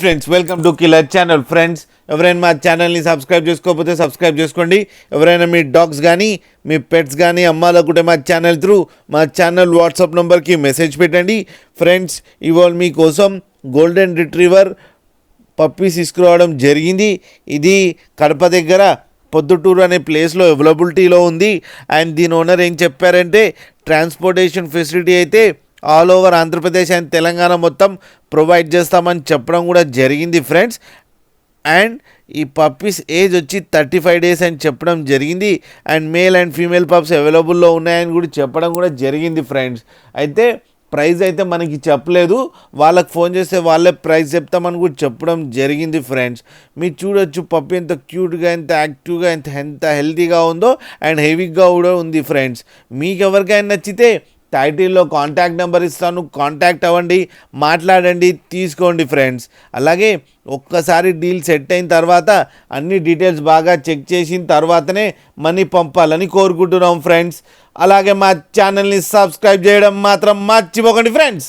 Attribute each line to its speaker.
Speaker 1: Friends, welcome to killer channel. Friends, ఎవరైనా మా ఛానల్ని సబ్స్క్రైబ్ చేసుకోకపోతే సబ్స్క్రైబ్ చేసుకోండి. ఎవరైనా మీ డాగ్స్ కానీ మీ పెట్స్ కానీ అమ్మాలనుకుంటే మా ఛానల్ త్రూ మా ఛానల్ వాట్సాప్ నెంబర్కి మెసేజ్ పెట్టండి. ఫ్రెండ్స్, ఇవాళ మీకోసం గోల్డెన్ రిట్రీవర్ పప్పీస్ తీసుకురావడం జరిగింది. ఇది కడప దగ్గర పొద్దుటూరు అనే ప్లేస్లో అవైలబిలిటీలో ఉంది. అండ్ దీని ఓనర్ ఏం చెప్పారంటే ట్రాన్స్పోర్టేషన్ ఫెసిలిటీ అయితే all over Andhra Pradesh and Telangana మొత్తం ప్రొవైడ్ చేస్తామని చెప్పడం కూడా జరిగింది ఫ్రెండ్స్. అండ్ ఈ పప్పీస్ ఏజ్ వచ్చి 35 days అని చెప్పడం జరిగింది. And male and female pups అవైలబుల్లో ఉన్నాయని కూడా చెప్పడం కూడా జరిగింది ఫ్రెండ్స్. అయితే ప్రైస్ అయితే మనకి చెప్పలేదు, వాళ్ళకి ఫోన్ చేస్తే వాళ్ళే ప్రైస్ చెప్తామని కూడా చెప్పడం జరిగింది ఫ్రెండ్స్. మీరు చూడొచ్చు పప్పి ఎంత క్యూట్గా, ఎంత యాక్టివ్గా, ఎంత హెల్తీగా ఉందో అండ్ హెవీగా కూడా ఉంది ఫ్రెండ్స్. మీకు ఎవరికైనా నచ్చితే టైటిల్లో కాంటాక్ట్ నెంబర్ ఇస్తాను, కాంటాక్ట్ అవ్వండి, మాట్లాడండి, తీసుకోండి ఫ్రెండ్స్. అలాగే ఒక్కసారి డీల్ సెట్ అయిన తర్వాత అన్ని డీటెయిల్స్ బాగా చెక్ చేసిన తర్వాతనే మనీ పంపాలని కోరుకుంటున్నాం ఫ్రెండ్స్. అలాగే మా ఛానల్ని సబ్స్క్రైబ్ చేయడం మాత్రం మర్చిపోకండి ఫ్రెండ్స్.